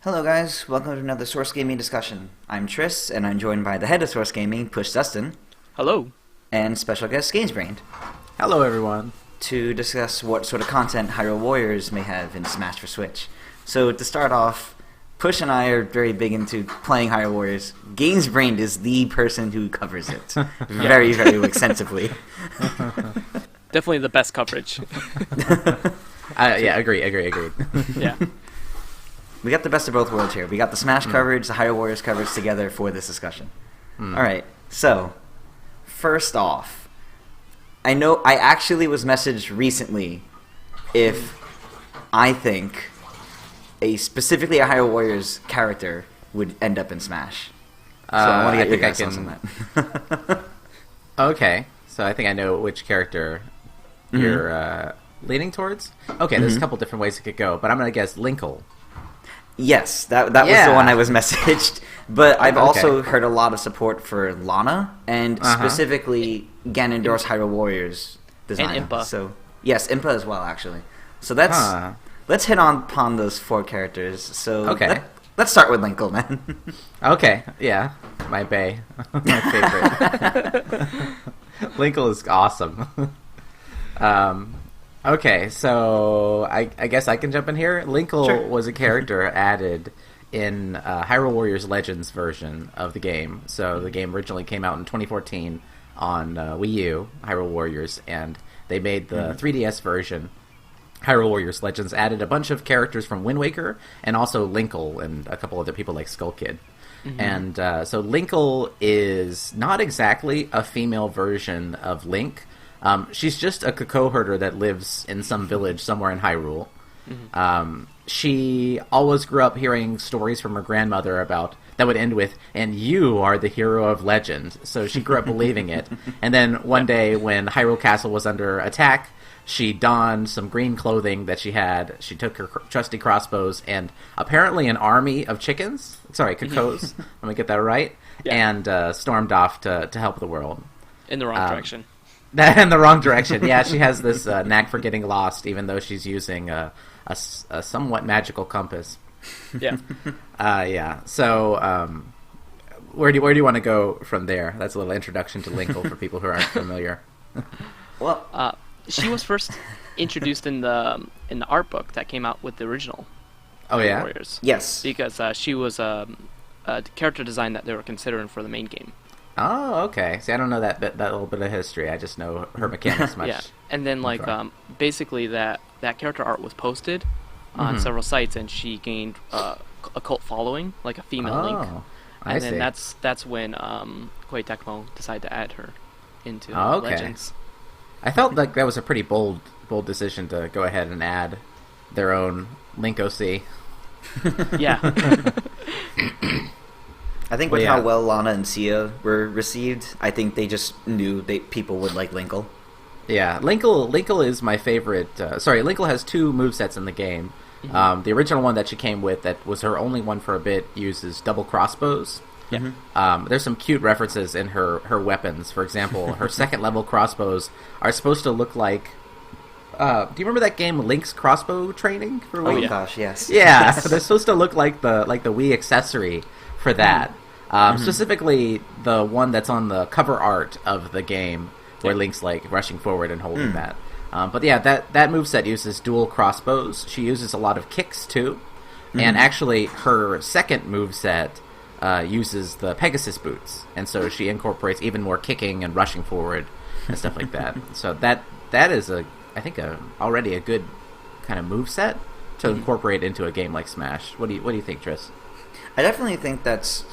Hello guys, welcome to another Source Gaming discussion. I'm Tris, and I'm joined by the head of Source Gaming, PushDustIn, Hello. and special guest GamesBrained, Hello, everyone. to discuss what sort of content Hyrule Warriors may have in Smash for Switch. So to start off, Push and I are very big into playing Hyrule Warriors. GamesBrained is the person who covers it very, very extensively. Definitely the best coverage. Yeah, agreed. Yeah. We got the best of both worlds here. We got the Smash coverage, the Hyrule Warriors coverage together for this discussion. Alright, so, first off, I know I actually was messaged recently if I think specifically a Hyrule Warriors character would end up in Smash. So I want to get your guys' thoughts on that. Okay, so I think I know which character you're leaning towards. Okay, there's a couple different ways it could go, but I'm going to guess Linkle. Yes, that was the one I was messaged. But I've also heard a lot of support for Lana, and specifically Ganondorf's Hyrule Warriors design. And Impa. So, yes, Impa as well, actually. So let's hit upon those four characters. So let's start with Linkle, man. Okay, yeah, my bae. My favorite. Linkle is awesome. Okay, so I guess I can jump in here. Linkle was a character added in Hyrule Warriors Legends version of the game. So the game originally came out in 2014 on Wii U, Hyrule Warriors, and they made the 3DS version, Hyrule Warriors Legends, added a bunch of characters from Wind Waker, and also Linkle and a couple other people like Skull Kid. And so Linkle is not exactly a female version of Link. She's just a Kakao herder that lives in some village somewhere in Hyrule. She always grew up hearing stories from her grandmother that would end with, "And you are the hero of legend." So she grew up believing it. And then one day when Hyrule Castle was under attack, she donned some green clothing that she had. She took her trusty crossbows and apparently an army of Kakaos, let me get that right, and stormed off to help the world. In the wrong direction. In the wrong direction. Yeah, she has this knack for getting lost, even though she's using a somewhat magical compass. Yeah. Yeah. So, where do you want to go from there? That's a little introduction to Linkle for people who aren't familiar. Well, she was first introduced in the art book that came out with the original Warriors. yes. Because she was a character design that they were considering for the main game. Oh, okay. See, I don't know that little bit of history. I just know her mechanics much. Yeah, and then basically that character art was posted on several sites, and she gained a cult following, like a female Link. And then that's when Koei Tecmo decided to add her into Legends. I felt like that was a pretty bold decision to go ahead and add their own Link OC. Yeah. I think with how well Lana and Sia were received, I think they just knew people would like Linkle. Yeah, Linkle is my favorite. Linkle has two movesets in the game. The original one that she came with, that was her only one for a bit, uses double crossbows. Yeah. There's some cute references in her weapons. For example, her second level crossbows are supposed to look like... do you remember that game Link's Crossbow Training for Wii? Oh yeah. Gosh, yes. Yeah, so they're supposed to look like the Wii accessory for that. Specifically, the one that's on the cover art of the game, where Link's like rushing forward and holding that. But yeah, that moveset uses dual crossbows. She uses a lot of kicks too, and actually her second moveset uses the Pegasus boots, and so she incorporates even more kicking and rushing forward and stuff like that. So that is I think already a good kind of moveset to incorporate into a game like Smash. What do you think, Tris? I definitely think that's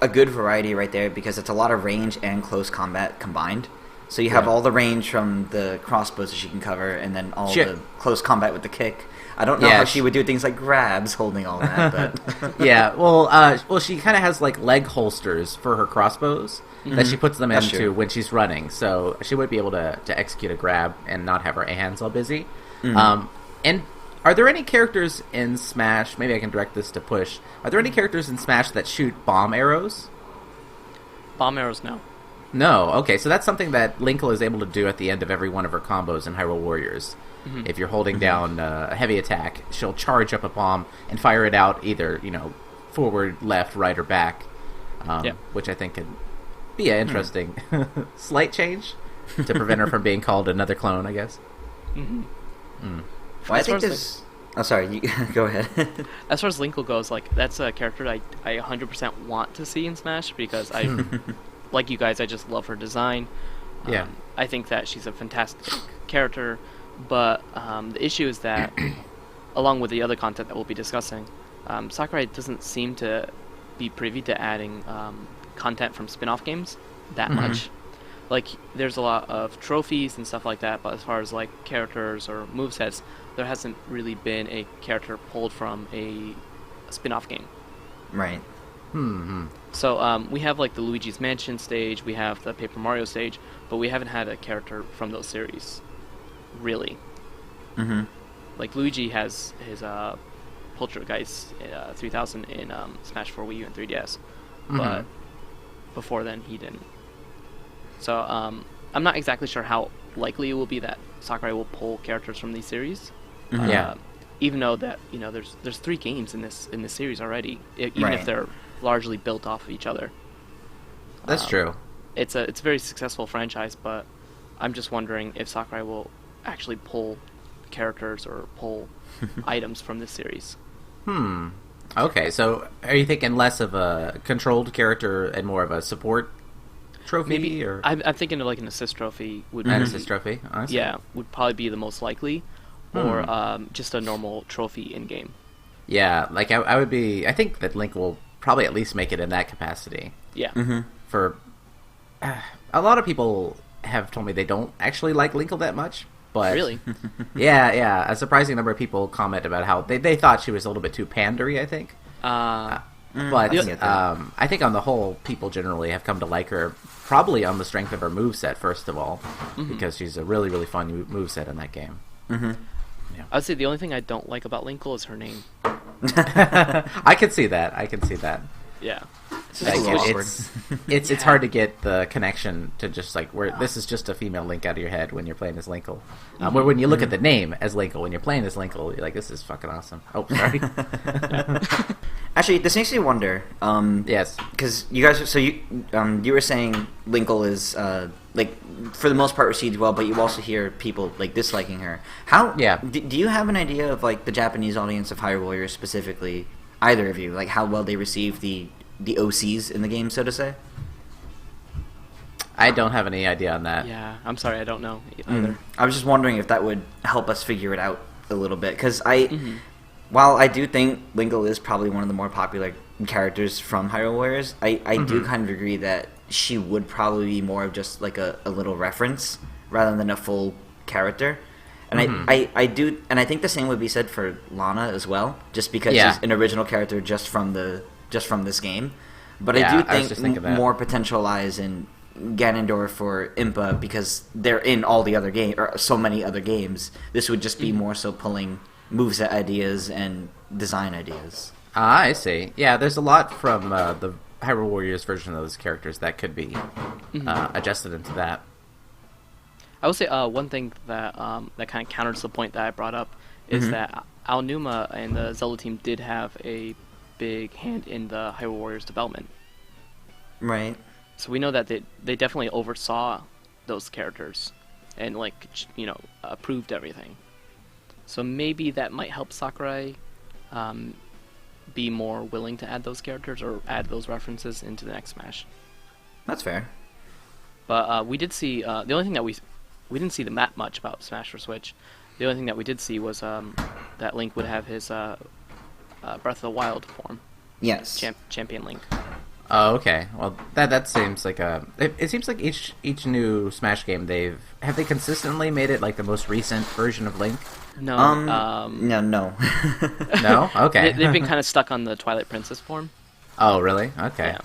a good variety right there, because it's a lot of range and close combat combined. So you have all the range from the crossbows that she can cover, and then all the close combat with the kick. I don't know how she would do things like grabs holding all that, but... Yeah, well, she kind of has like leg holsters for her crossbows that she puts them into when she's running, so she would be able to execute a grab and not have her hands all busy. And are there any characters in Smash, maybe I can direct this to Push, are there any characters in Smash that shoot bomb arrows? Bomb arrows, no. No, okay, so that's something that Linkle is able to do at the end of every one of her combos in Hyrule Warriors. Mm-hmm. If you're holding down a heavy attack, she'll charge up a bomb and fire it out either, forward, left, right, or back, which I think could be an interesting slight change to prevent her from being called another clone, I guess. Mm-hmm. Well, I think this... Oh, sorry, you go ahead. As far as Linkle goes, that's a character I 100% want to see in Smash, because I... like you guys, I just love her design. Yeah. I think that she's a fantastic character, but the issue is that, along with the other content that we'll be discussing, Sakurai doesn't seem to be privy to adding content from spin-off games that much. Like, there's a lot of trophies and stuff like that, but as far as, characters or movesets, there hasn't really been a character pulled from a spin-off game. Right. Mm-hmm. So we have the Luigi's Mansion stage, we have the Paper Mario stage, but we haven't had a character from those series, really. Mm-hmm. Luigi has his Poltergeist 3000 in Smash 4 Wii U and 3DS, but before then he didn't. So I'm not exactly sure how likely it will be that Sakurai will pull characters from these series. Even though that there's 3 games in this series already, even if they're largely built off of each other. That's true. It's a very successful franchise, but I'm just wondering if Sakurai will actually pull characters or pull items from this series. Okay, so are you thinking less of a controlled character and more of a support trophy? Maybe, or I'm thinking of an assist trophy. An assist trophy? Yeah, would probably be the most likely, or just a normal trophy in-game. Yeah, I think that Link will probably at least make it in that capacity. Yeah. For a lot of people have told me they don't actually like Linkle that much, but really, yeah, a surprising number of people comment about how they thought she was a little bit too pandery, I think. But I think on the whole, people generally have come to like her, probably on the strength of her moveset, first of all, because she's a really, really fun moveset in that game. Yeah. I would say the only thing I don't like about Linkle is her name. I can see that. Yeah. It's hard to get the connection to just where this is just a female Link out of your head when you're playing as Linkle. Where when you look at the name as Linkle, when you're playing as Linkle, you're like, this is fucking awesome. Oh, sorry. Actually, this makes me wonder. Yes, because you guys. So you were saying Linkle is for the most part received well, but you also hear people disliking her. How? Yeah. Do you have an idea of the Japanese audience of Hyrule Warriors specifically? Either of you, how well they receive the OCs in the game, so to say? I don't have any idea on that. Yeah, I'm sorry, I don't know either. I was just wondering if that would help us figure it out a little bit, because while I do think Linkle is probably one of the more popular characters from Hyrule Warriors, I do kind of agree that she would probably be more of just a little reference rather than a full character. And I do, and I think the same would be said for Lana as well, just because she's an original character just from this game. But I do think more potential lies in Ganondorf or Impa, because they're in all the other games, or so many other games. This would just be more so pulling moveset ideas and design ideas. I see. Yeah, there's a lot from the Hyrule Warriors version of those characters that could be adjusted into that. I would say one thing that that kind of counters the point that I brought up is that Aonuma and the Zelda team did have a big hand in the Hyrule Warriors development. Right. So we know that they definitely oversaw those characters and approved everything. So maybe that might help Sakurai be more willing to add those characters or add those references into the next Smash. That's fair. But we did see the only thing that we didn't see that much about Smash for Switch. The only thing that we did see was that Link would have his Breath of the Wild form. Yes. Champion Link. Oh, okay. Well, that seems like it seems like each new Smash game have they consistently made it the most recent version of Link? No. No. No? Okay. They've been kind of stuck on the Twilight Princess form. Oh, really? Okay. Yeah.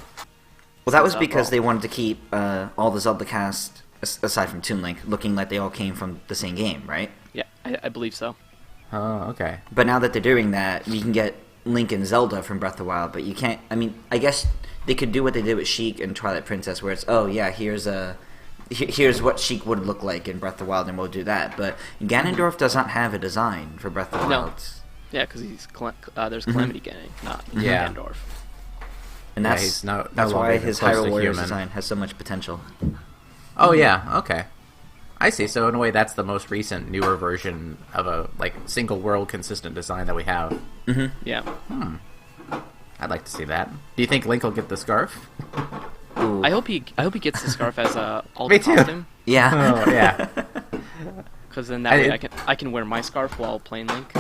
Well, that was because they wanted to keep all the Zelda cast, aside from Toon Link, looking like they all came from the same game, right? Yeah, I believe so. Oh, okay. But now that they're doing that, you can get Link and Zelda from Breath of the Wild, but you can't. I mean, I guess they could do what they did with Sheik and Twilight Princess, where it's here's what Sheik would look like in Breath of the Wild, and we'll do that. But Ganondorf does not have a design for Breath of the Wild. Yeah, because there's Calamity Ganon, not Ganondorf. And that's why his Hyrule Warriors design has so much potential. Oh yeah, okay. I see. So in a way, that's the most recent, newer version of a single world consistent design that we have. Mm-hmm. Yeah. I'd like to see that. Do you think Link will get the scarf? Ooh. I hope he gets the scarf as a alternate costume. Yeah. Oh, yeah. Because then that way I can wear my scarf while playing Link.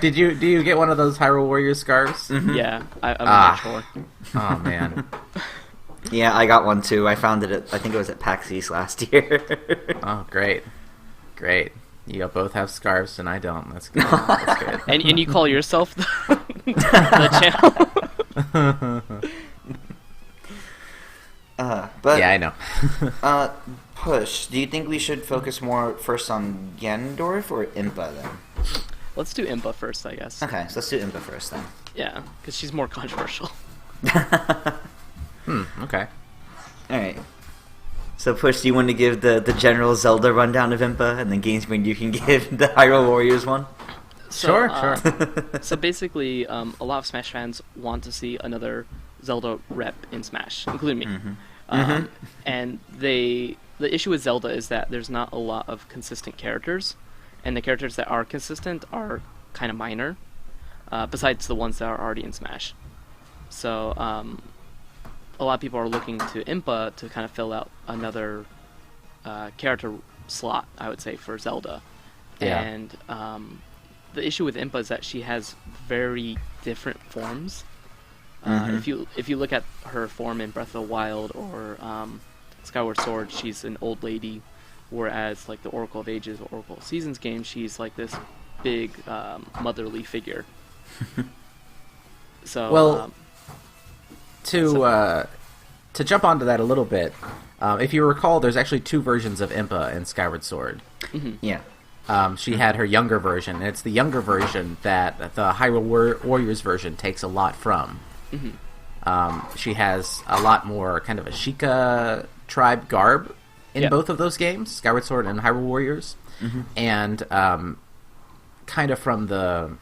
Do you get one of those Hyrule Warriors scarves? Mm-hmm. Yeah, I'm not sure. Oh man. Yeah, I got one too. I found it I think it was at PAX East last year. Oh, great. You both have scarves and I don't. That's good. That's good. And you call yourself the channel? But yeah, I know. Push, do you think we should focus more first on Ganondorf or Impa then? Let's do Impa first, I guess. Okay, so let's do Impa first then. Yeah, because she's more controversial. Okay. Alright. So Push, do you want to give the general Zelda rundown of Impa, and then GamesBrained you can give the Hyrule Warriors one? Sure. So basically, a lot of Smash fans want to see another Zelda rep in Smash, including me. And the issue with Zelda is that there's not a lot of consistent characters, and the characters that are consistent are kind of minor, besides the ones that are already in Smash. So a lot of people are looking to Impa to kind of fill out another character slot, I would say, for Zelda. Yeah. And the issue with Impa is that she has very different forms. If you look at her form in Breath of the Wild or Skyward Sword, she's an old lady, whereas like the Oracle of Ages or Oracle of Seasons game, she's like this big motherly figure. So well, to jump onto that a little bit, if you recall, there's actually two versions of Impa in Skyward Sword. Yeah. She had her younger version, and it's the younger version that the Hyrule Warriors version takes a lot from. She has a lot more kind of a Sheikah tribe garb in both of those games, Skyward Sword and Hyrule Warriors, and kind of from the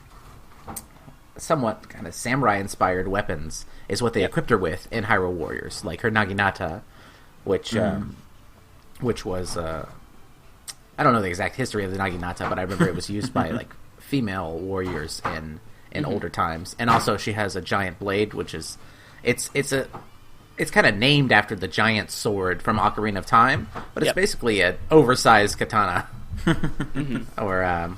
somewhat kind of samurai-inspired weapons is what they equipped her with in Hyrule Warriors, like her Naginata, which was I don't know the exact history of the Naginata, but I remember it was used by like female warriors in older times. And also she has a giant blade, which is it's kind of named after the giant sword from Ocarina of Time, but it's basically an oversized katana. Or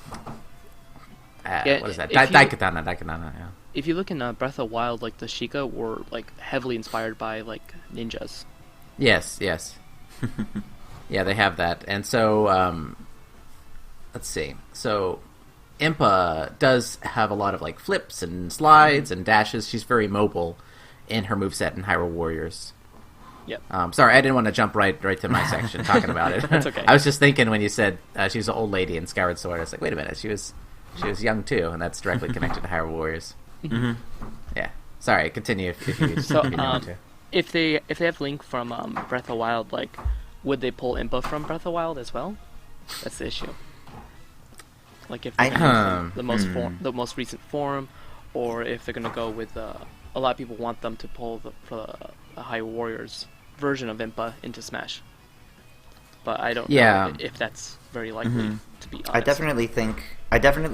what is that? Daikatana, yeah. If you look in Breath of the Wild, like the Sheikah were like heavily inspired by like ninjas. Yes. Yeah, they have that. And so, let's see. So, Impa does have a lot of like flips and slides and dashes. She's very mobile in her moveset in Hyrule Warriors. Yep. Sorry, I didn't want to jump right to my section talking about it. That's okay. I was just thinking when you said she was an old lady in Skyward Sword, I was like, wait a minute, she was young too, and that's directly connected to Hyrule Warriors. Yeah. Sorry, continue if you want to. If they have Link from Breath of the Wild, like, would they pull Impa from Breath of the Wild as well? That's the issue. Like if they're gonna use the most recent form, or if they're gonna go with a lot of people want them to pull the Hyrule Warriors version of Impa into Smash. But I don't know if that's very likely, to be honest. I definitely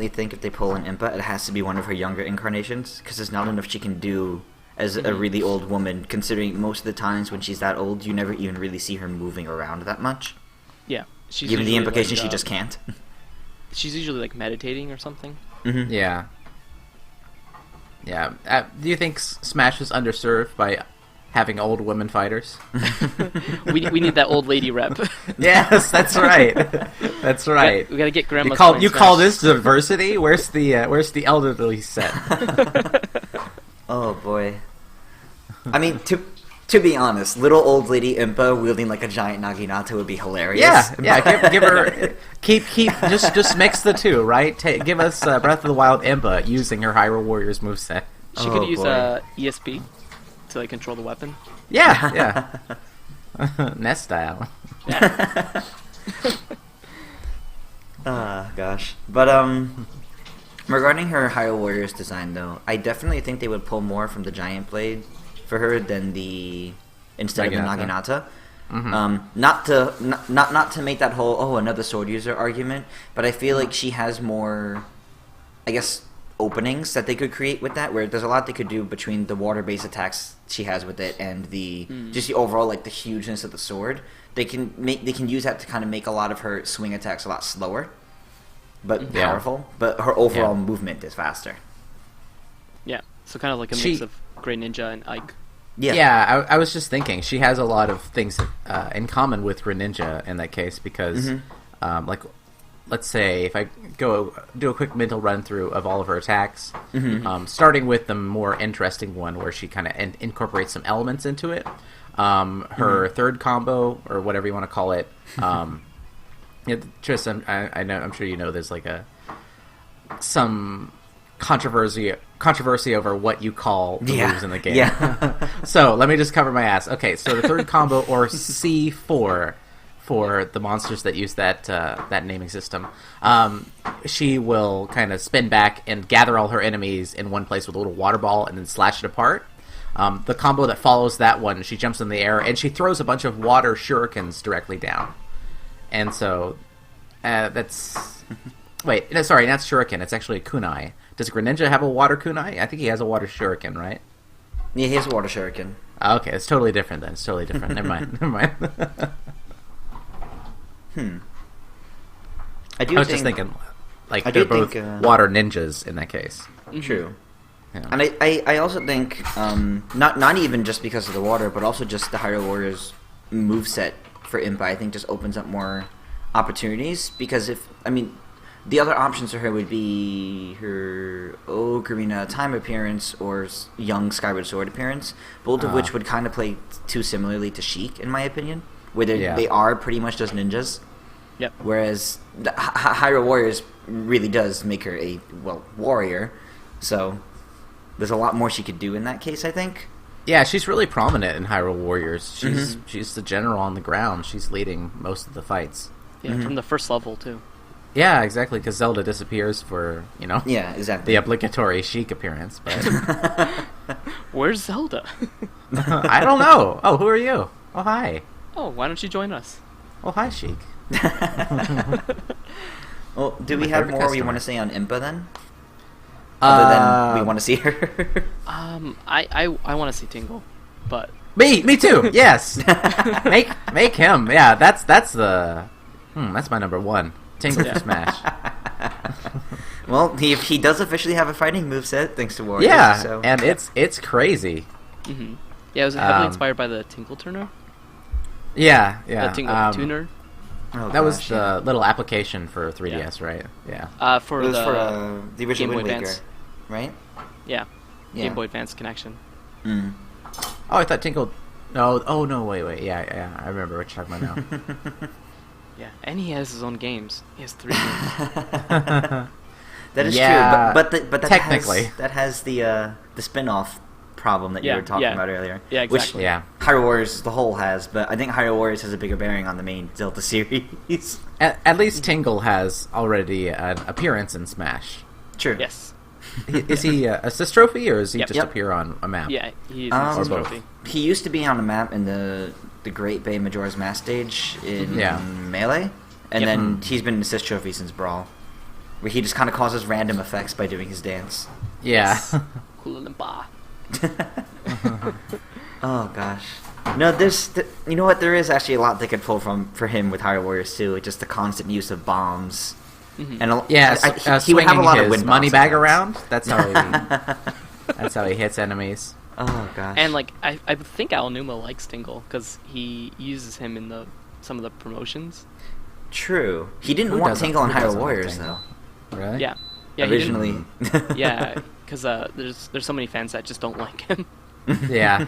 think if they pull an Impa, it has to be one of her younger incarnations, because there's not enough she can do as a really old woman, considering most of the times when she's that old, you never even really see her moving around that much. Yeah. Given the implication she just can't. She's usually like meditating or something. Yeah. Yeah. Do you think Smash is underserved by having old women fighters? we need that old lady rep. Yes, that's right. That's right. We gotta get grandma's. You call this diversity? Where's the elderly set? Oh boy. I mean, To be honest, little old lady Impa wielding like a giant Naginata would be hilarious. Yeah. Give her just mix the two, right? Give us Breath of the Wild Impa using her Hyrule Warriors moveset. She could use ESP to like control the weapon. Yeah. NES style. Yeah. Gosh. But regarding her Hyrule Warriors design, though, I definitely think they would pull more from the giant blade for her than instead of the Naginata. Not to make that whole another sword user argument, but I feel like she has more, I guess, openings that they could create with that, where there's a lot they could do between the water based attacks she has with it and just the overall like the hugeness of the sword. They can use that to kind of make a lot of her swing attacks a lot slower but powerful, but her overall movement is faster. Yeah, so kind of like a mix of Great Ninja and Ike. Yeah, I was just thinking she has a lot of things in common with Greninja in that case because, like, let's say if I go do a quick mental run through of all of her attacks, starting with the more interesting one where she kind of incorporates some elements into it. Her third combo or whatever you want to call it. Tristan, I'm sure you know there's like some controversy over what you call the moves in the game. Yeah. So let me just cover my ass. Okay, so the third combo, or C4 for the monsters that use that naming system, she will kind of spin back and gather all her enemies in one place with a little water ball and then slash it apart. The combo that follows that one, she jumps in the air and she throws a bunch of water shurikens directly down. And so that's... Wait, no, sorry, that's shuriken. It's actually a kunai. Does Greninja have a water kunai? I think he has a water shuriken, right? Yeah, he has a water shuriken. Okay, it's totally different then. It's totally different. Never mind. I was just thinking, like, they're both water ninjas in that case. True. Yeah. And I also think, not even just because of the water, but also just the Hyrule Warriors moveset for Impa, I think just opens up more opportunities, because the other options for her would be her Ocarina of Time appearance or young Skyward Sword appearance, both of which would kind of play too similarly to Sheik, in my opinion, where they are pretty much just ninjas. Yep. Whereas the Hyrule Warriors really does make her a warrior, so there's a lot more she could do in that case, I think. Yeah, she's really prominent in Hyrule Warriors. She's the general on the ground. She's leading most of the fights. Yeah, from the first level too. Yeah, exactly, because Zelda disappears for, yeah, exactly, the obligatory Sheik appearance. But where's Zelda? I don't know. Oh, who are you? Oh, hi. Oh, why don't you join us? Oh, hi, Sheik. Well, do we have more we want to say on Impa then? Other than we want to see her? I want to see Tingle, but... Me too, yes! Make him, yeah, that's my number one. Tingle for Smash. Well, he does officially have a fighting moveset, thanks to Warriors. Yeah, so. And it's crazy. Mm-hmm. Yeah, it was heavily inspired by the Tingle Turner. Yeah. The Tingle Tuner. Oh, that was the little application for 3DS, right? Yeah. For it was for the original Game Boy Wind Waker, Advance. right? Yeah. Game Boy Advance connection. Mm. Oh, I thought Tingle... No, wait. Yeah, I remember what you're talking about now. Yeah, and he has his own games. He has 3 games. That is true, but that technically that has the spin-off problem that you were talking about earlier. Yeah, exactly. Which Hyrule Warriors the whole has, but I think Hyrule Warriors has a bigger bearing on the main Zelda series. At least Tingle has already an appearance in Smash. True. Yes. Is he a assist trophy, or does he just appear on a map? Yeah, he's an assist trophy. He used to be on a map in the Great Bay Majora's Mask stage in Melee, and then he's been an assist trophy since Brawl, where he just kind of causes random effects by doing his dance. Yeah. Impa. Oh gosh. No, you know what? There is actually a lot they could pull for him with Hyrule Warriors too. Just the constant use of bombs. Mm-hmm. And he would have a lot of wind money bag around. That's how he hits enemies. Oh gosh. And I think Aonuma likes Tingle because he uses him in some of the promotions. True. He didn't want Tingle in Hyrule Warriors though. Really? Yeah. Originally. Yeah, because there's so many fans that just don't like him. Yeah.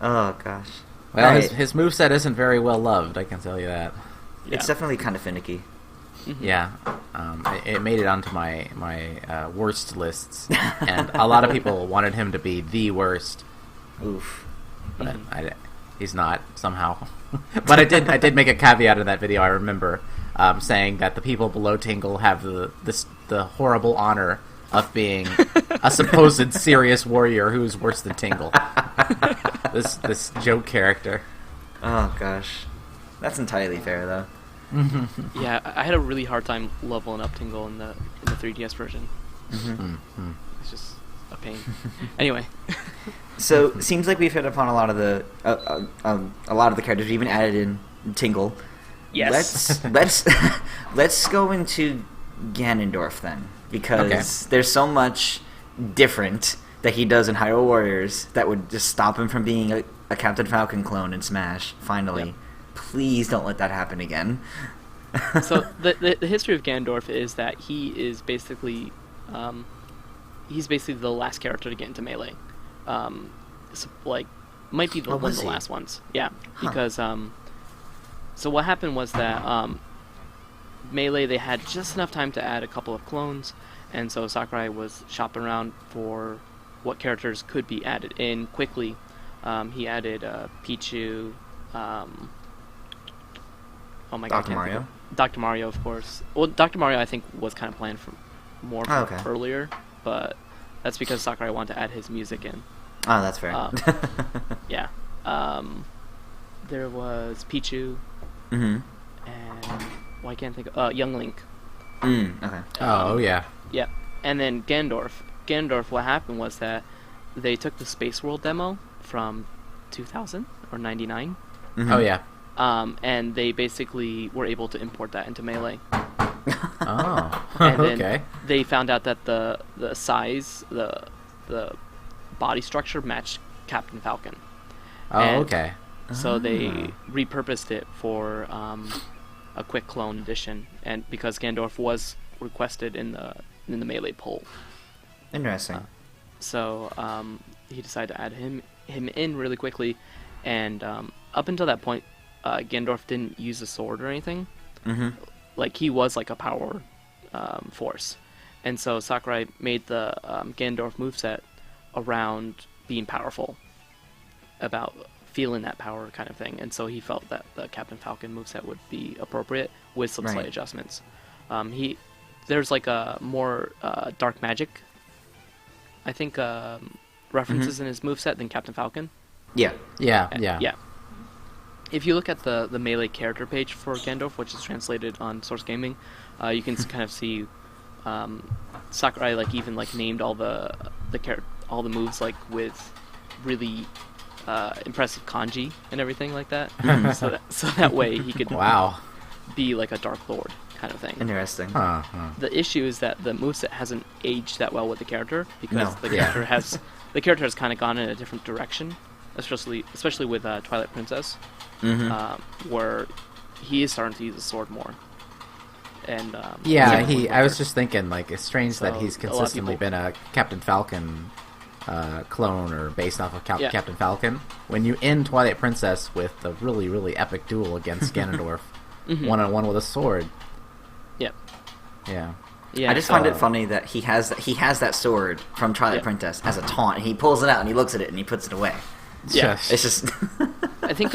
Oh gosh. Well, right. his moveset isn't very well loved, I can tell you that. Yeah. It's definitely kind of finicky. Mm-hmm. Yeah, it made it onto my worst lists, and a lot of people wanted him to be the worst. Oof. But he's not somehow. But I did make a caveat in that video. I remember saying that the people below Tingle have the horrible honor of being a supposed serious warrior who's worse than Tingle. this joke character. Oh gosh, that's entirely fair though. Yeah, I had a really hard time leveling up Tingle in the 3DS version. It's just a pain. Anyway. So it seems like we've hit upon a lot of the characters. We even added in Tingle. Yes. Let's go into Ganondorf then, because there's so much different that he does in Hyrule Warriors that would just stop him from being a Captain Falcon clone in Smash. Finally, Yep. Please don't let that happen again. So the history of Ganondorf is that he is basically the last character to get into Melee. Might be one of the last ones. Yeah, because so what happened was that Melee, they had just enough time to add a couple of clones, and so Sakurai was shopping around for what characters could be added in quickly. He added Pichu. Oh my god! Dr. Mario. Dr. Mario, of course. Well, Dr. Mario, I think, was kind of planned for earlier, but that's because Sakurai wanted to add his music in. Oh, that's fair. Yeah. There was Pichu. Mm-hmm. And I can't think of Young Link. Okay. Yeah. Yeah. And then Ganondorf. Ganondorf, what happened was that they took the Space World demo from 2000 or 99. Mm-hmm. Oh yeah. And they basically were able to import that into Melee. Oh. And then Okay. they found out that the size, the body structure matched Captain Falcon. Oh, And okay. So they repurposed it for a quick clone edition, and because Ganondorf was requested in the Melee poll. Interesting. So he decided to add him in really quickly, and up until that point, Ganondorf didn't use a sword or anything. Mm-hmm. Like, he was like a power force, and so Sakurai made the Ganondorf moveset around being powerful, about feeling that power kind of thing, and so he felt that the Captain Falcon moveset would be appropriate with some slight adjustments. There's like a more dark magic, I think, references in his moveset than Captain Falcon. Yeah. Yeah. If you look at the Melee character page for Ganondorf, which is translated on Source Gaming, you can kind of see Sakurai even named all the moves with really impressive kanji and everything like that. so that way he could be like a Dark Lord kind of thing. Interesting. The issue is that the moveset hasn't aged that well with the character, because the character has kind of gone in a different direction, especially with Twilight Princess, where he is starting to use the sword more. And I was just thinking, it's strange that he's consistently been a Captain Falcon clone, or based off of Captain Falcon. When you end Twilight Princess with a really, really epic duel against Ganondorf, one-on-one with a sword. Yep. Yeah. Yeah. I just find it funny that he has that sword from Twilight Princess as a taunt, and he pulls it out and he looks at it and he puts it away. Yeah. It's just. I think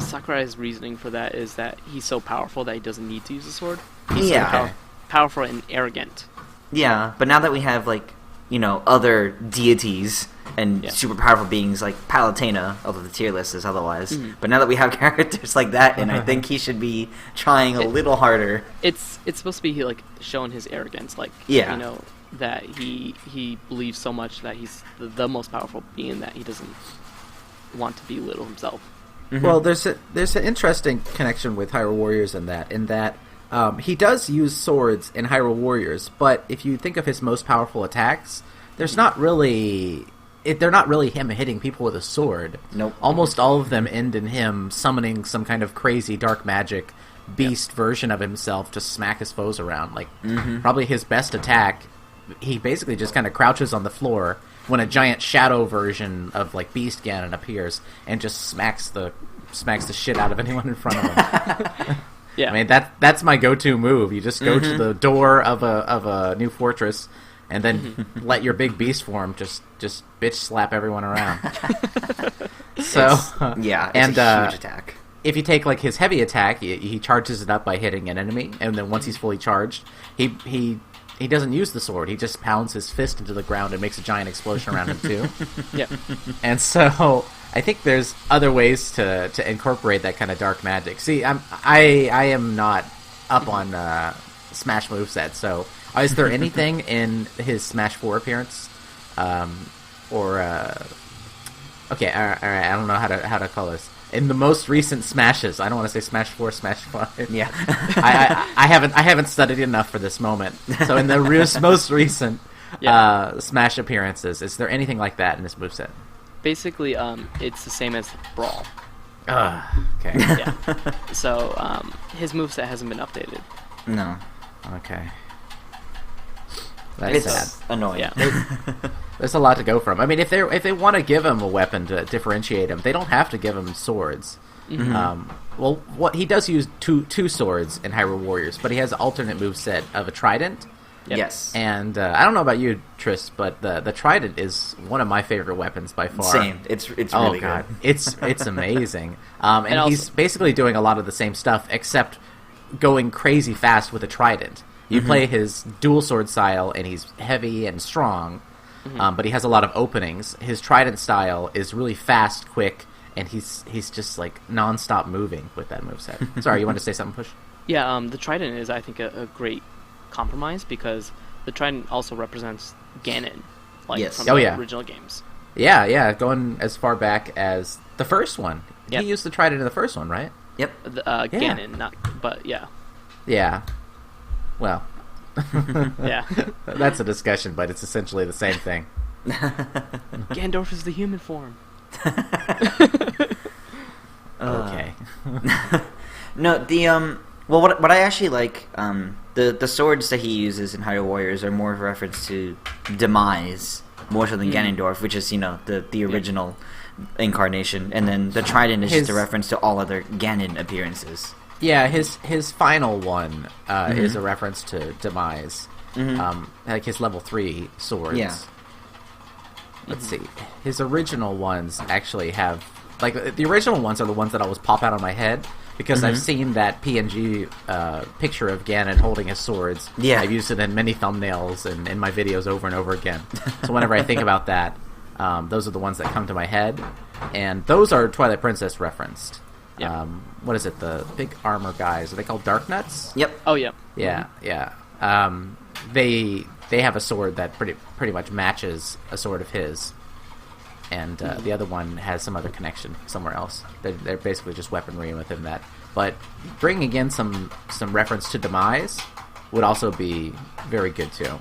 Sakurai's reasoning for that is that he's so powerful that he doesn't need to use a sword. He's so powerful and arrogant. Yeah, but now that we have other deities and super powerful beings like Palutena, although the tier list is otherwise. But now that we have characters like that, and I think he should be trying a little harder. It's supposed to be showing his arrogance, that he believes so much that he's the most powerful being, that he doesn't want to belittle himself. Well, there's an interesting connection with Hyrule Warriors in that he does use swords in Hyrule Warriors, but if you think of his most powerful attacks, they're not really him hitting people with a sword. Nope. Almost all of them end in him summoning some kind of crazy dark magic beast version of himself to smack his foes around. Probably his best attack, he basically just kind of crouches on the floor when a giant shadow version of like Beast Ganon appears and just smacks the shit out of anyone in front of him. Yeah, I mean that's my go-to move. You just go to the door of a new fortress, and then let your big beast form just bitch slap everyone around. So it's a huge attack. If you take like his heavy attack, he charges it up by hitting an enemy, and then once he's fully charged, he doesn't use the sword. He just pounds his fist into the ground and makes a giant explosion around him too. Yeah, and so I think there's other ways to incorporate that kind of dark magic. See, I am not up on Smash moveset, so is there anything in his Smash 4 appearance, or okay, all right, I don't know how to call this. In the most recent Smashes, I don't want to say Smash 4, Smash 5. Yeah, I haven't studied enough for this moment. So in the most recent Smash appearances, is there anything like that in this moveset? Basically, it's the same as Brawl. Okay. Yeah. So his moveset hasn't been updated. No. Okay. That's sad. Annoying. Yeah. There's a lot to go from. I mean, if they want to give him a weapon to differentiate him, they don't have to give him swords. Well, what he does use two swords in Hyrule Warriors, but he has an alternate moveset of a trident. Yep. Yes. And I don't know about you, Tris, but the trident is one of my favorite weapons by far. Same. It's really God. good. It's amazing. And also, he's basically doing a lot of the same stuff, except going crazy fast with a trident. You play his dual sword style, and he's heavy and strong, but he has a lot of openings. His trident style is really fast, quick, and he's just like non-stop moving with that moveset. Sorry, you wanted to say something, Push? Yeah, the trident is, I think, a great compromise, because the trident also represents Ganon, like from the original games. Yeah, going as far back as the first one. Yep. He used the trident in the first one, right? Yep. Ganon, but yeah. Yeah. Well, yeah. That's a discussion, but it's essentially the same thing. Ganondorf is the human form. Okay. No, well, what I actually like, the swords that he uses in Hyrule Warriors are more of a reference to Demise, more so than Ganondorf, which is, the original incarnation, and then the trident is just a reference to all other Ganon appearances. Yeah, his final one is a reference to Demise, like his level 3 swords. Yeah. Let's see. His original ones actually have, like, the original ones are the ones that always pop out on my head, because I've seen that PNG picture of Ganon holding his swords. Yeah. I've used it in many thumbnails and in my videos over and over again. So whenever I think about that, those are the ones that come to my head, and those are Twilight Princess referenced. Yeah. What is it? The big armor guys. Are they called Dark Nuts? Yep. Oh, yeah. Yeah. They have a sword that pretty much matches a sword of his, and the other one has some other connection somewhere else. They're basically just weaponry within that. But bringing in some reference to Demise would also be very good too.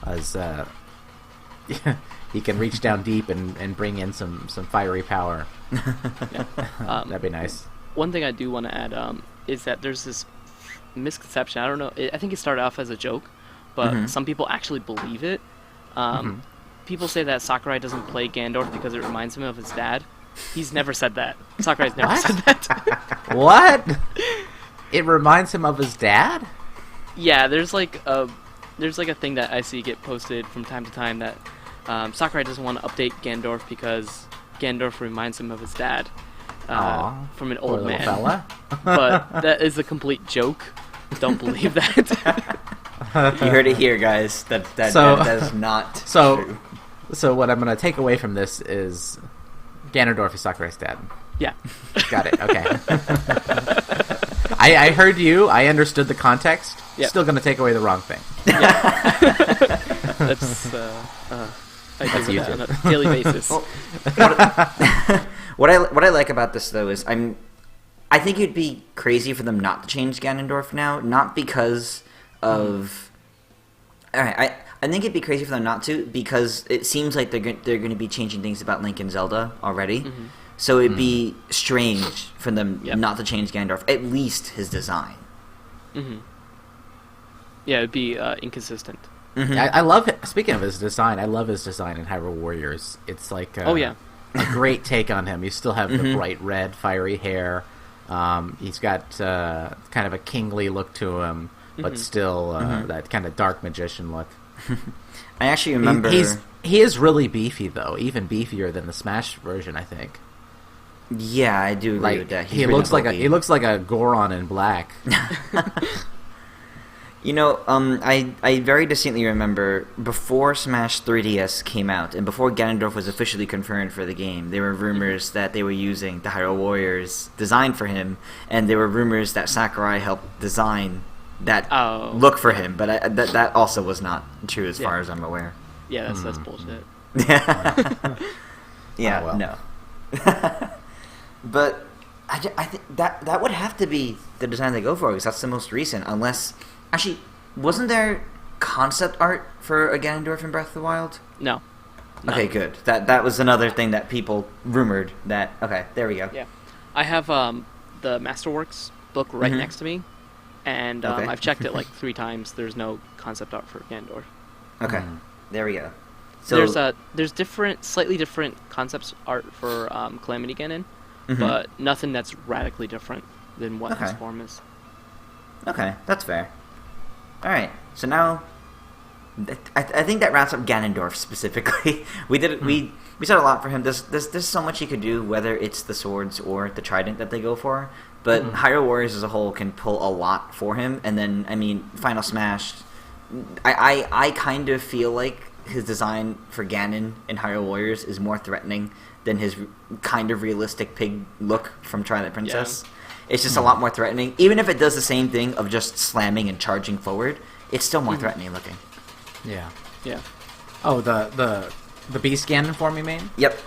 As he can reach down deep and bring in some fiery power. That'd be nice. One thing I do want to add is that there's this misconception. I don't know. I think it started off as a joke, but some people actually believe it. People say that Sakurai doesn't play Ganondorf because it reminds him of his dad. He's never said that. Sakurai's never said that. What? It reminds him of his dad? Yeah, there's like a thing that I see get posted from time to time that Sakurai doesn't want to update Ganondorf because Ganondorf reminds him of his dad from an old man. Fella. But that is a complete joke. Don't believe that. You heard it here, guys. That is not true. So what I'm going to take away from this is Ganondorf is Sakurai's dad. Yeah. Got it. Okay. I heard you. I understood the context. Yep. Still going to take away the wrong thing. That's I do you that on a daily basis. What I like about this though is I think it'd be crazy for them not to change Ganondorf now, not because of. All right, I think it'd be crazy for them not to, because it seems like they're going to be changing things about Link and Zelda already. So it'd be strange for them not to change Ganondorf, at least his design. Yeah, it'd be inconsistent. Mm-hmm. I love it. Speaking of his design, I love his design in Hyrule Warriors. It's like a great take on him. You still have the bright red, fiery hair. He's got kind of a kingly look to him, but still that kind of dark magician look. I actually remember... He is really beefy, though. Even beefier than the Smash version, I think. Yeah, I do agree with that. He looks like a Goron in black. You know, I very distinctly remember before Smash 3DS came out and before Ganondorf was officially confirmed for the game, there were rumors that they were using the Hyrule Warriors design for him, and there were rumors that Sakurai helped design that look for him, but that also was not true as far as I'm aware. Yeah, that's bullshit. Yeah, no. But I think that would have to be the design they go for, because that's the most recent, unless... Actually, wasn't there concept art for a Ganondorf in Breath of the Wild? No. Okay, good. That was another thing that people rumored that... Okay, there we go. Yeah. I have the Masterworks book right next to me, and I've checked it like 3 times. There's no concept art for Ganondorf. Okay, there we go. So there's slightly different concept art for Calamity Ganon, but nothing that's radically different than what his form is. Okay, that's fair. All right, so now I think that wraps up Ganondorf specifically. We said a lot for him. There's so much he could do, whether it's the swords or the trident that they go for. But Hyrule Warriors as a whole can pull a lot for him. And then, I mean, Final Smash. I kind of feel like his design for Ganon in Hyrule Warriors is more threatening than his kind of realistic pig look from Twilight Princess. Yeah. It's just a lot more threatening. Even if it does the same thing of just slamming and charging forward, it's still more threatening looking. Yeah. Yeah. Oh, the beast Ganon form, you mean? Yep.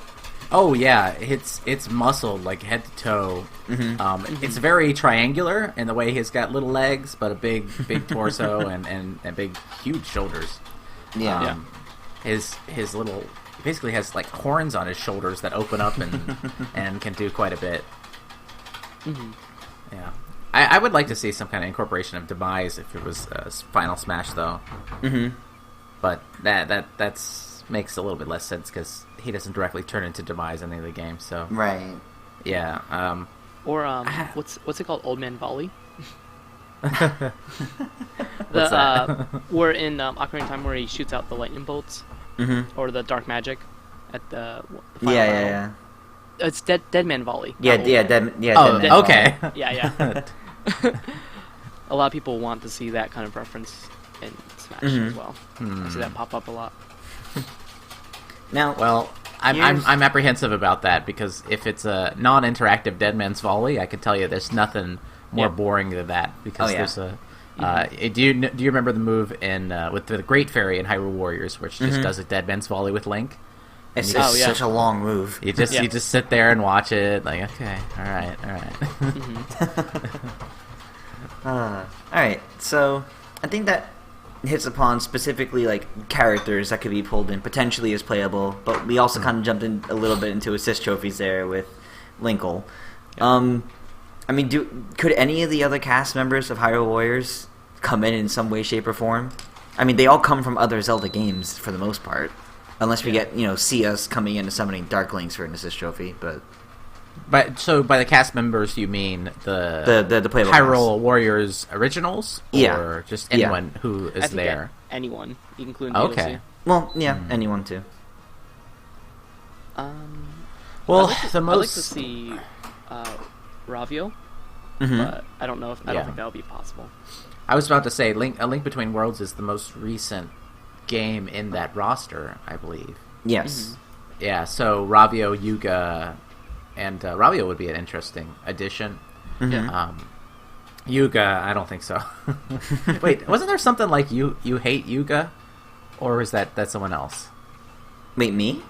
Oh yeah, it's muscled like head to toe. It's very triangular in the way he's got little legs, but a big torso and big huge shoulders. Yeah. His little basically has like horns on his shoulders that open up and can do quite a bit. Yeah, I would like to see some kind of incorporation of Demise if it was Final Smash, though. But that's makes a little bit less sense because he doesn't directly turn into Demise in any of the games. So right, yeah. Or what's it called? Old Man Volley. What's that? We're in Ocarina of Time where he shoots out the lightning bolts, or the dark magic at the final battle. Yeah. It's Dead Man Volley. Dead Man okay. Volley. Yeah. A lot of people want to see that kind of reference in Smash as well. I see that pop up a lot. Now, well, I'm apprehensive about that because if it's a non-interactive Dead Man's Volley, I can tell you there's nothing more boring than that because there's a. Do you remember the move in with the Great Fairy in Hyrule Warriors, which just does a Dead Man's Volley with Link? It's such a long move. You just sit there and watch it, like, okay, all right. All right, so I think that hits upon specifically like characters that could be pulled in potentially as playable, but we also kind of jumped in a little bit into assist trophies there with Linkle. I mean, could any of the other cast members of Hyrule Warriors come in some way, shape, or form? I mean, they all come from other Zelda games for the most part. Unless we see us coming in and summoning Dark Links for an assist trophy, but so by the cast members you mean the playable Hyrule cast. Warriors originals, or just anyone who is there? Anyone, you can include okay. DLC. Well, anyone too. Well, I'd like to see Ravio, but I don't know if I don't think that would be possible. I was about to say, A Link Between Worlds is the most recent game in that roster, I believe. Yes. Yeah, so Ravio, Yuga, and Ravio would be an interesting addition. Yuga, I don't think so. Wait, wasn't there something like you hate Yuga? Or is that someone else? Wait, me?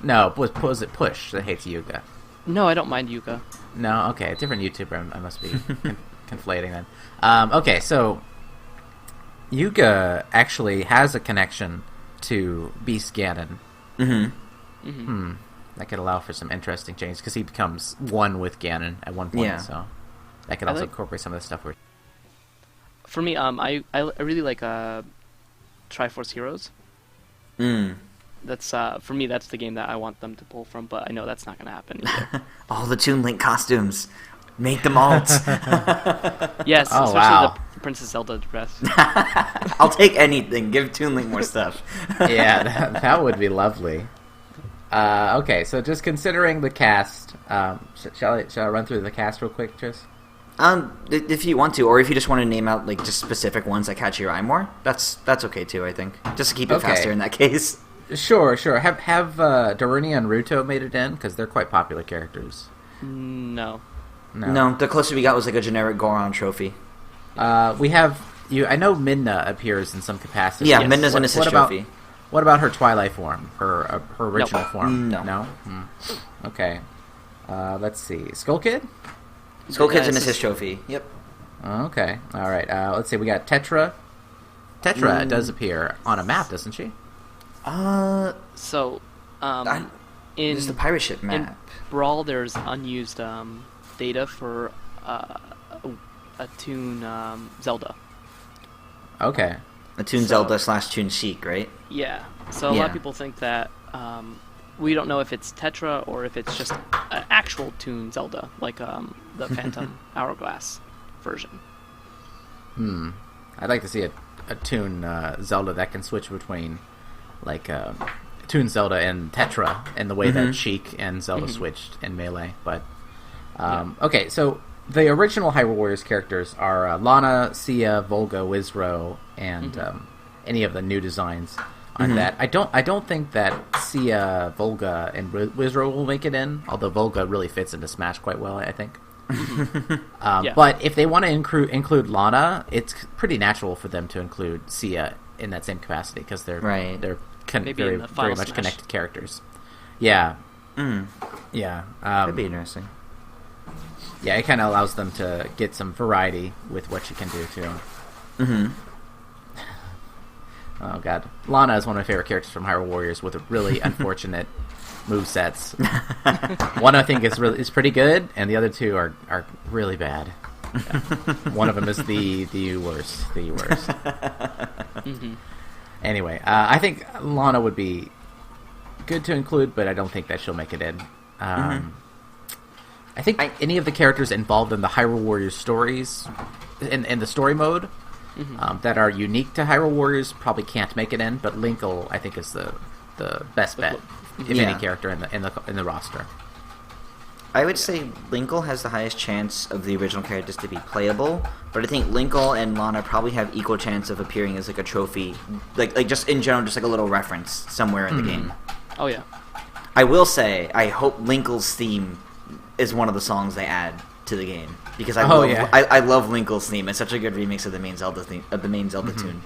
No, was it Push that hates Yuga? No, I don't mind Yuga. No, okay, different YouTuber. I must be conflating then. Okay, so Yuga actually has a connection to Beast Ganon. That could allow for some interesting changes because he becomes one with Ganon at one point. So that could also incorporate some of the stuff. For me, I really like Triforce Heroes. That's for me. That's the game that I want them to pull from, but I know that's not going to happen either. All the Toon Link costumes. Make them alt. Yes, especially the Princess Zelda dress. I'll take anything. Give Toon Link more stuff. Yeah, that would be lovely. Okay, so just considering the cast, shall I run through the cast real quick, Tris? If you want to, or if you just want to name out like just specific ones that catch your eye more, that's okay too. I think just to keep it faster in that case. Sure. Have Darunia and Ruto made it in, because they're quite popular characters? No. The closest we got was like a generic Goron trophy. We have you. I know Midna appears in some capacity. Yeah, yes. Midna's an assist trophy. What about her Twilight form? Her original form? No. Okay. Let's see. Skull Kid? Skull Kid's an assist trophy. Yep. Okay. All right. Let's see. We got Tetra. Tetra does appear on a map, doesn't she? So, in the pirate ship map. In Brawl, there's unused data for a Toon Zelda. Okay. A Toon Zelda / Toon Sheik, right? Yeah. So a lot of people think that we don't know if it's Tetra or if it's just an actual Toon Zelda, like the Phantom Hourglass version. I'd like to see a Toon Zelda that can switch between like Toon Zelda and Tetra in the way that Sheik and Zelda switched in Melee. But okay, so the original Hyrule Warriors characters are Lana, Sia, Volga, Wizro, and any of the new designs on that. I don't think that Sia, Volga, and Wizro will make it in, although Volga really fits into Smash quite well, I think. But if they want to include Lana, it's pretty natural for them to include Sia in that same capacity, because they're very much connected characters. Yeah. Yeah. That'd be interesting. Yeah, it kind of allows them to get some variety with what you can do, too. Oh, God. Lana is one of my favorite characters from Hyrule Warriors with really unfortunate movesets. One, I think, is pretty good, and the other two are really bad. Yeah. One of them is the worst. The worst. Anyway, I think Lana would be good to include, but I don't think that she'll make it in. I think any of the characters involved in the Hyrule Warriors stories, in the story mode, that are unique to Hyrule Warriors probably can't make it in, but Linkle, I think, is the best bet, if any character in the roster. I would say Linkle has the highest chance of the original characters to be playable, but I think Linkle and Lana probably have equal chance of appearing as like a trophy, like just in general, just like a little reference somewhere in the game. Oh yeah. I will say, I hope Linkle's theme is one of the songs they add to the game, because I love Linkle's theme. It's such a good remix of the main Zelda theme, of the main Zelda tune.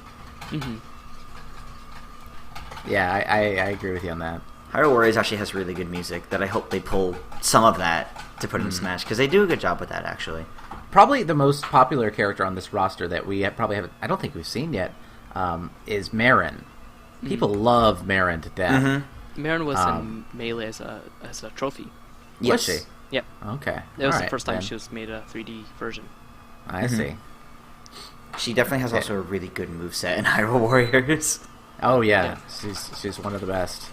Yeah, I agree with you on that. Hyrule Warriors actually has really good music that I hope they pull some of that to put in Smash, because they do a good job with that, actually. Probably the most popular character on this roster that we probably haven't, I don't think we've seen yet, is Marin. People love Marin to death. Marin was in Melee as a trophy. Yes. Was she? Yep. Okay. It was the first time she was made a 3D version. I see. She definitely has also a really good moveset in Hyrule Warriors. Oh yeah. She's one of the best.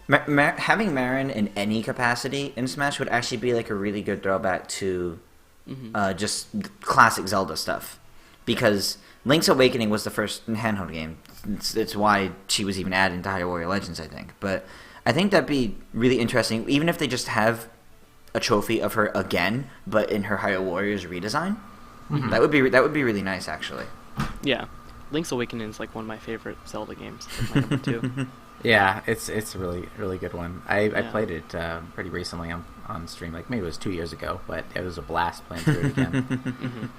Having Marin in any capacity in Smash would actually be like a really good throwback to just classic Zelda stuff, because Link's Awakening was the first handheld game. It's why she was even added into Hyrule Warrior Legends, I think. But I think that'd be really interesting, even if they just have a trophy of her again, but in her Hyrule Warriors redesign. That would be really nice, actually. Yeah, Link's Awakening is like one of my favorite Zelda games. Like my number 2. Yeah, it's a really, really good one. I played it pretty recently on stream, like maybe it was 2 years ago, but it was a blast playing through it again.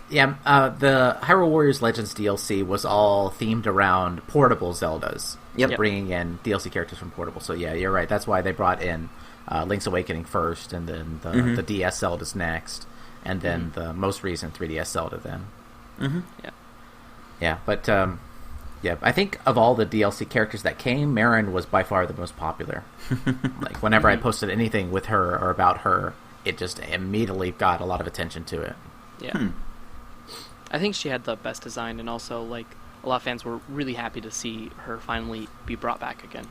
The Hyrule Warriors Legends DLC was all themed around portable Zeldas. Bringing in DLC characters from portable. So yeah, you're right. That's why they brought in Link's Awakening first, and then the DS Zeldas next, and then the most recent 3DS Zelda then. Yeah, but I think of all the DLC characters that came, Marin was by far the most popular. Like whenever I posted anything with her or about her, it just immediately got a lot of attention to it. Yeah. I think she had the best design, and also like a lot of fans were really happy to see her finally be brought back again.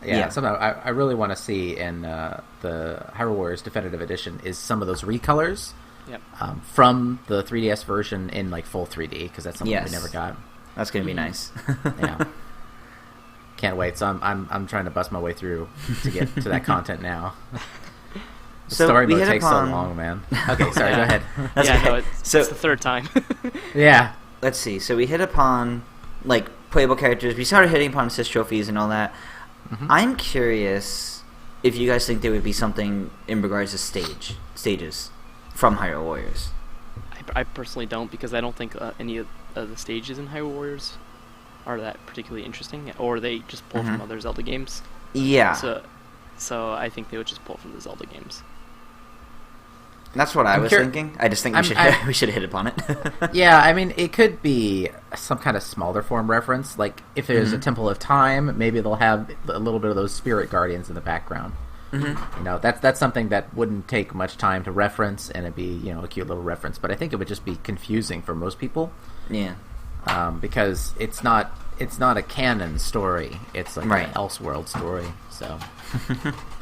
Yeah. Something I really want to see in the Hyrule Warriors Definitive Edition is some of those recolors. Yep. From the 3DS version in like full 3D, because that's something we never got. That's gonna be nice. Yeah. Can't wait. So I'm trying to bust my way through to get to that content now. The story mode takes so long, man. Okay, sorry. Go ahead. That's okay. No, it's the third time. Yeah. Let's see. So we hit upon like playable characters. We started hitting upon assist trophies and all that. Mm-hmm. I'm curious if you guys think there would be something in regards to stages from Hyrule Warriors. I personally don't, because I don't think any of the stages in Hyrule Warriors are that particularly interesting, or they just pull from other Zelda games. Yeah. So I think they would just pull from the Zelda games. That's what I was thinking. I just think we should hit upon it. Yeah, I mean, it could be some kind of smaller form reference. Like, if there's a Temple of Time, maybe they'll have a little bit of those spirit guardians in the background. Mm-hmm. You know, that's something that wouldn't take much time to reference, and it'd be, you know, a cute little reference. But I think it would just be confusing for most people. Yeah. Because it's not a canon story. It's like an Elseworld story. So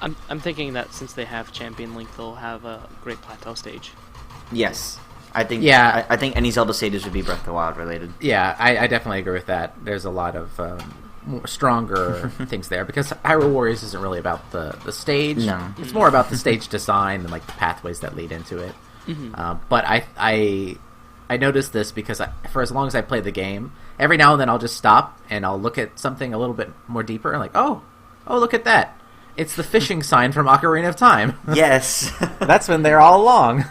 I'm thinking that since they have Champion Link, they'll have a Great Plateau stage. Yes. I think I think any Zelda stages would be Breath of the Wild related. Yeah, I definitely agree with that. There's a lot of stronger things there, because Hyrule Warriors isn't really about the stage. No. It's more about the stage design and like the pathways that lead into it. Mm-hmm. But I noticed this because for as long as I played the game, every now and then I'll just stop and I'll look at something a little bit more deeper and like, oh, look at that. It's the fishing sign from Ocarina of Time. Yes. That's been there all along.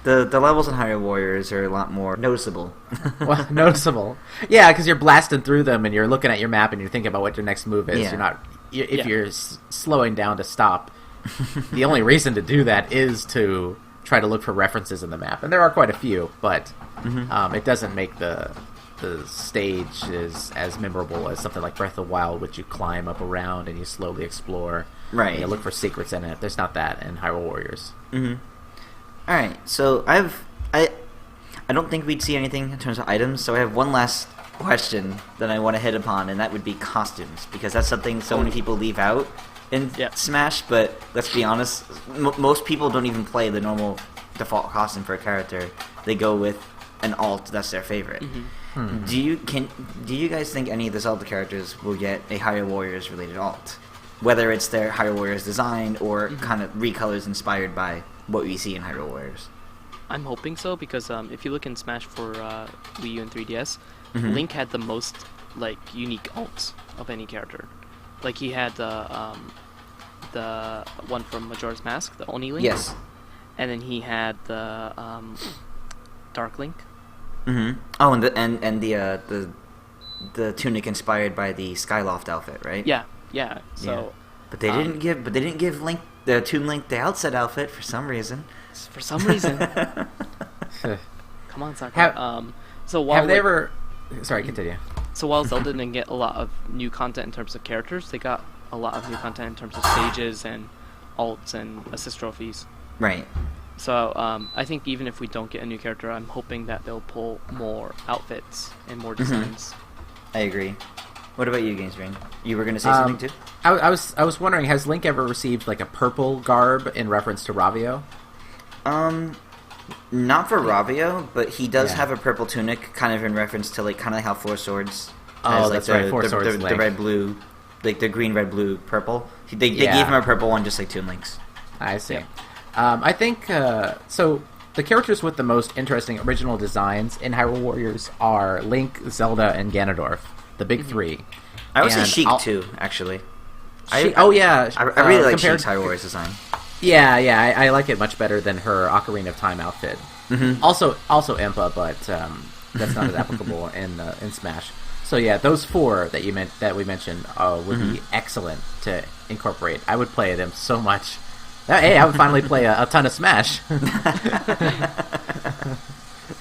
The levels in Hyrule Warriors are a lot more noticeable. Well, noticeable. Yeah, because you're blasting through them and you're looking at your map and you're thinking about what your next move is. Yeah. You're slowing down to stop, the only reason to do that is to try to look for references in the map. And there are quite a few, but it doesn't make the stage as memorable as something like Breath of the Wild, which you climb up around and you slowly explore. Right. And you look for secrets in it. There's not that in Hyrule Warriors. Mm-hmm. All right, so I don't think we'd see anything in terms of items, so I have one last question that I want to hit upon, and that would be costumes, because that's something so many people leave out in Smash, but let's be honest, most people don't even play the normal default costume for a character. They go with an alt that's their favorite. Mm-hmm. Do you guys think any of the Zelda characters will get a Hyrule Warriors related alt? Whether it's their Hyrule Warriors design or kind of recolors inspired by what we see in Hyrule Warriors. I'm hoping so, because if you look in Smash for Wii U and 3DS, Link had the most like unique alts of any character. Like he had the one from Majora's Mask, the Oni Link. Yes. And then he had the Dark Link. Mm-hmm. Oh, and the tunic inspired by the Skyloft outfit, right? Yeah. So. Yeah. But they didn't give Link the Toon Link the outset outfit for some reason. Come on, Sakura. Sorry, continue. So while Zelda didn't get a lot of new content in terms of characters, they got a lot of new content in terms of stages and alts and assist trophies. Right. So I think even if we don't get a new character, I'm hoping that they'll pull more outfits and more designs. I agree. What about you, GamesBrained? You were going to say something too? I was wondering, has Link ever received like a purple garb in reference to Ravio? Not for Ravio, but he does have a purple tunic, kind of in reference to like kind of how Four Swords has like the red blue, like the green, red, blue, purple. They gave him a purple one, just like Toon Link's. I see. Yeah. I think so. The characters with the most interesting original designs in Hyrule Warriors are Link, Zelda, and Ganondorf. The big three. I would say Sheik too, actually. I really like Sheik's Hyrule Warriors design. Yeah, I like it much better than her Ocarina of Time outfit. Mm-hmm. Also Impa, but that's not as applicable in Smash. So yeah, those four that we mentioned would be excellent to incorporate. I would play them so much. Hey, I would finally play a ton of Smash.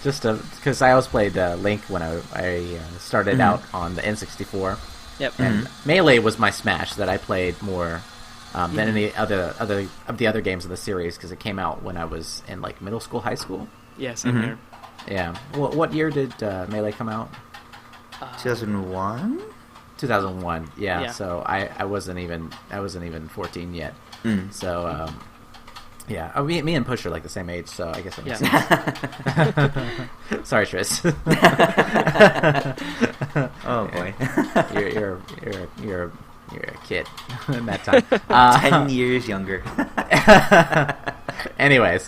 Just because I always played Link when I started out on the N64. Yep. And Melee was my Smash that I played more than any other of the other games of the series, because it came out when I was in like middle school, high school. Yeah, same here. Yeah. What year did Melee come out? 2001. 2001. Yeah. So I wasn't even 14 yet. So yeah. Oh, me and Push are like the same age, so I guess that makes sense. Sorry, Tris. Oh boy. You're a kid in that time. 10 years younger. Anyways,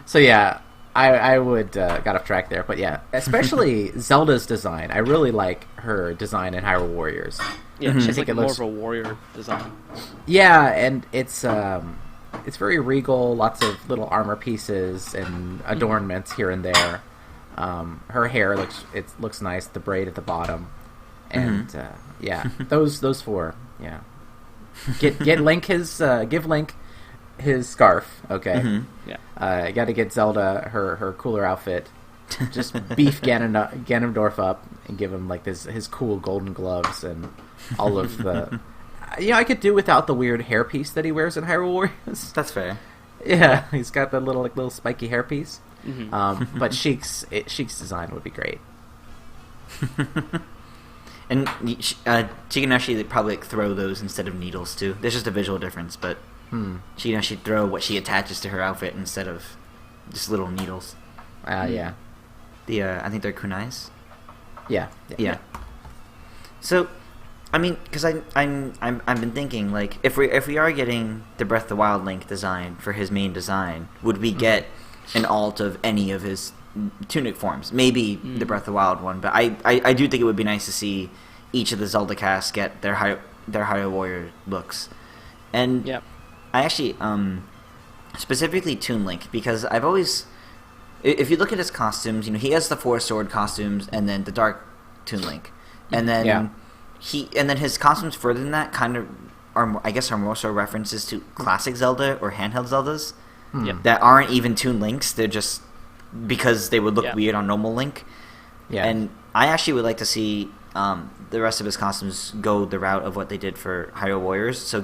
so yeah, I would got off track there, but yeah, especially Zelda's design. I really like her design in Hyrule Warriors. Yeah, she's like more of a warrior design. Yeah, and it's very regal. Lots of little armor pieces and adornments here and there. Her hair looks nice. The braid at the bottom, and yeah, those four. Yeah, get Link give Link his scarf. Okay. Yeah. Got to get Zelda her cooler outfit. Just beef Ganondorf up and give him like his cool golden gloves and all of the. I could do without the weird hairpiece that he wears in Hyrule Warriors. That's fair. Yeah, he's got that little spiky hairpiece. But Sheik's design would be great. And she can actually probably throw those instead of needles too. There's just a visual difference, but she can actually throw what she attaches to her outfit instead of just little needles. Yeah. I think they're kunais. Yeah. So, I mean, because I've been thinking, like, if we are getting the Breath of the Wild Link design for his main design, would we get an alt of any of his tunic forms? Maybe the Breath of the Wild one, but I do think it would be nice to see each of the Zelda casts get their Hyrule Warrior looks. And I actually specifically Toon Link, because I've always, if you look at his costumes, he has the four sword costumes and then the dark Toon Link, and then his costumes further than that kind of are more so references to classic Zelda or handheld Zeldas that aren't even Toon Links. They're just because they would look weird on normal Link. Yeah. And I actually would like to see the rest of his costumes go the route of what they did for Hyrule Warriors. So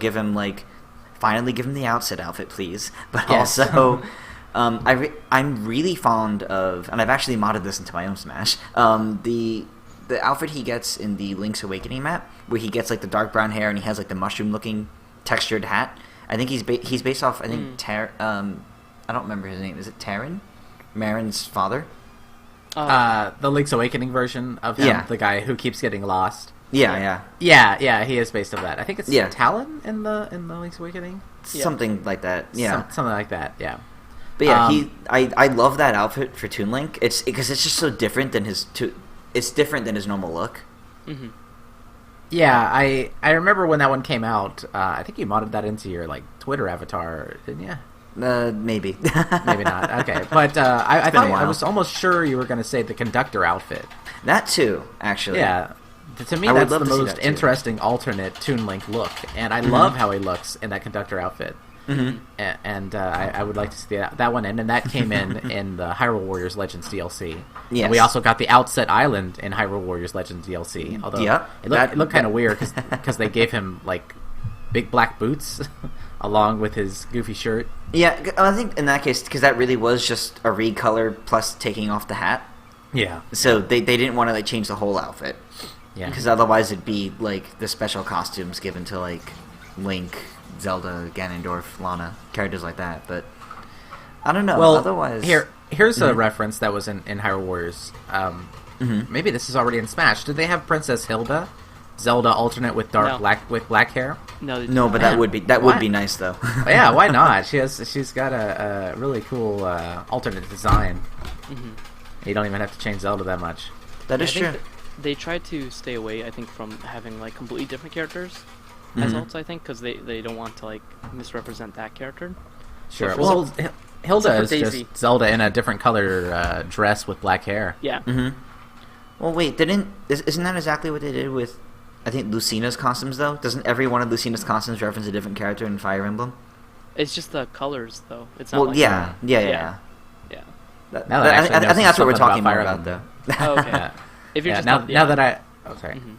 finally give him the outset outfit, please. But also, I'm really fond of, and I've actually modded this into my own Smash, the outfit he gets in the Link's Awakening map, where he gets like the dark brown hair and he has like the mushroom-looking textured hat. I think he's based off, I think, I don't remember his name. Is it Tarin? Marin's father? The Link's Awakening version of him, the guy who keeps getting lost. Yeah, he is based off that. I think it's Talon in the Link's Awakening. Something like that. Yeah, something like that. Yeah. But yeah, I love that outfit for Toon Link. It's because it's just so different than it's different than his normal look. Mm-hmm. Yeah, I remember when that one came out. I think you modded that into your Twitter avatar, didn't you? Maybe. Maybe not. Okay, but I thought I was almost sure you were going to say the conductor outfit. That too, actually. Yeah. To me, that's the most interesting alternate Toon Link look, and I love how he looks in that conductor outfit. Mm-hmm. And I would like to see that one, and then that came in the Hyrule Warriors Legends DLC. Yes. And we also got the Outset Island in Hyrule Warriors Legends DLC. Although it looked kind of weird because they gave him big black boots along with his goofy shirt. Yeah, I think in that case, because that really was just a recolor plus taking off the hat. Yeah. So they didn't want to change the whole outfit. Yeah. Because otherwise it'd be the special costumes given to Link, Zelda, Ganondorf, Lana, characters like that. But I don't know. Well, otherwise, here's a reference that was in Hyrule Warriors. Maybe this is already in Smash. Did they have Princess Hilda, Zelda alternate with black hair? No, but that would be nice though. Yeah, why not? She's got a really cool alternate design. Mm-hmm. You don't even have to change Zelda that much. That is true. They tried to stay away, I think, from having completely different characters as alts, I think, because they don't want to misrepresent that character. Sure. Well, Hilda is just Zelda in a different color dress with black hair. Yeah. Mm-hmm. Well, wait, isn't that exactly what they did with, I think, Lucina's costumes, though? Doesn't every one of Lucina's costumes reference a different character in Fire Emblem? It's just the colors, though. It's not yeah. I think that's what we're talking more about, though. Oh, okay. Yeah. If you're just now that I... Oh, sorry. Mm-hmm.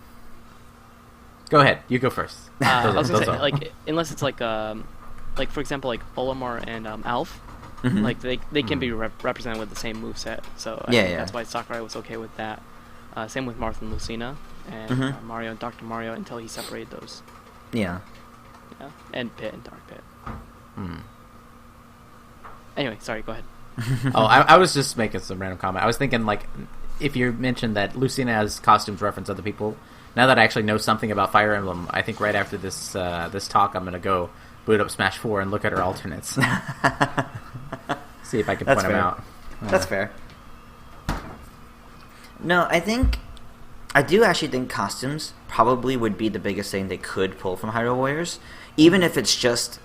Go ahead. You go first. I was going to say, unless it's for example, Olimar and Alf, Like they can be represented with the same moveset, so I think that's why Sakurai was okay with that. Same with Marth and Lucina, and Mario and Dr. Mario until he separated those. Yeah. Yeah, and Pit and Dark Pit. Anyway, sorry, go ahead. I was just making some random comment. I was thinking, like, if you mentioned that Lucina has costumes reference other people, now that I actually know something about Fire Emblem, I think right after this this talk, I'm going to go boot up Smash 4 and look at her alternates. See if I can point them out. That's fair. No, I do actually think costumes probably would be the biggest thing they could pull from Hyrule Warriors, even if it's just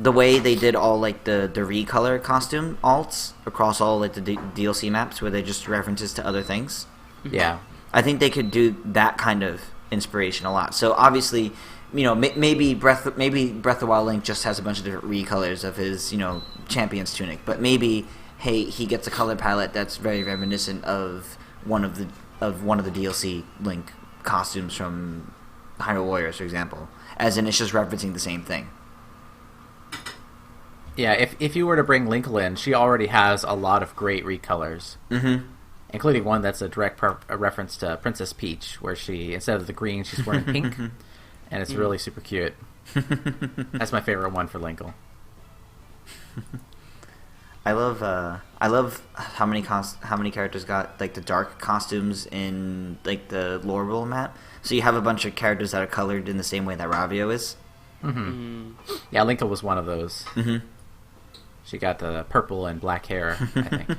the way they did all like the recolor costume alts across all like the DLC maps, where they just references to other things. Yeah, I think they could do that kind of inspiration a lot. So obviously, you know, maybe Breath of the Wild Link just has a bunch of different recolors of his, you know, champion's tunic, but maybe he gets a color palette that's very reminiscent of one of the DLC Link costumes from Hyrule Warriors, for example, as in it's just referencing the same thing. Yeah, if you were to bring Linkle in, she already has a lot of great recolors, including one that's a direct reference to Princess Peach, where she, instead of the green, she's wearing pink, and it's really super cute. That's my favorite one for Linkle. I love how many characters got like the dark costumes in like the lore rule map. So you have a bunch of characters that are colored in the same way that Ravio is. Yeah, Linkle was one of those. She got the purple and black hair, I think.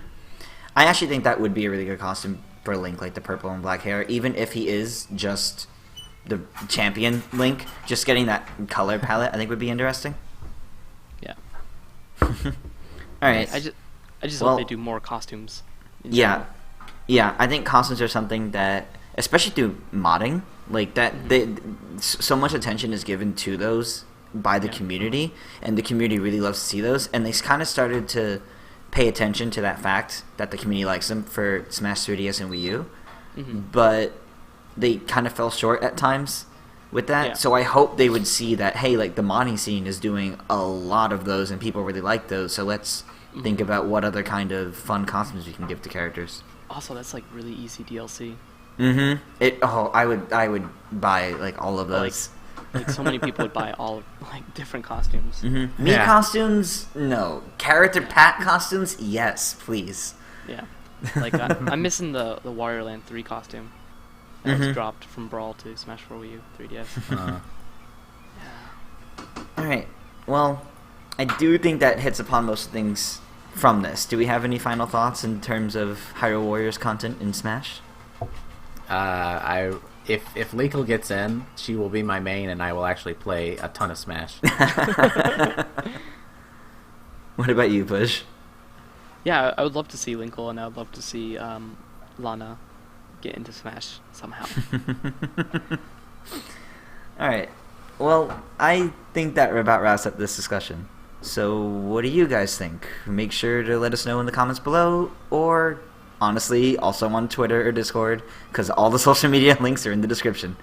I actually think that would be a really good costume for Link, like the purple and black hair, even if he is just the champion Link. Just getting that color palette, I think, would be interesting. Yeah. All right. I just hope they do more costumes. Yeah, I think costumes are something that, especially through modding, like that, so much attention is given to those by the community, and the community really loves to see those, and they kind of started to pay attention to that fact that the community likes them for Smash 3DS and Wii U, but they kind of fell short at times with that. Yeah. So I hope they would see that, hey, like the modding scene is doing a lot of those, and people really like those, so let's think about what other kind of fun costumes we can give to characters. Also, that's like really easy DLC. I would buy like all of those. Like so many people would buy all like different costumes. Me costumes, no. Character pack costumes, yes, please. Yeah, like I'm missing the Wario Land 3 costume that was dropped from Brawl to Smash 4 Wii U 3DS. All right. Well, I do think that hits upon most things from this. Do we have any final thoughts in terms of Hyrule Warriors content in Smash? If Linkle gets in, she will be my main, and I will actually play a ton of Smash. What about you, Push? Yeah, I would love to see Linkle, and I would love to see Lana get into Smash somehow. Alright. Well, I think that about wraps up this discussion. So, what do you guys think? Make sure to let us know in the comments below, or honestly, also on Twitter or Discord, because all the social media links are in the description.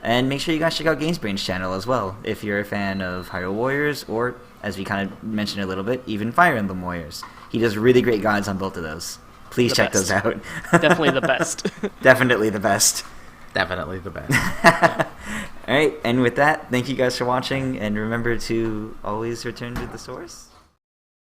And make sure you guys check out GamesBrained's channel as well, if you're a fan of Hyrule Warriors, or, as we kind of mentioned a little bit, even Fire Emblem Warriors. He does really great guides on both of those. Please check those out. Definitely the best. Definitely the best. Definitely the best. Alright, and with that, thank you guys for watching, and remember to always return to the source.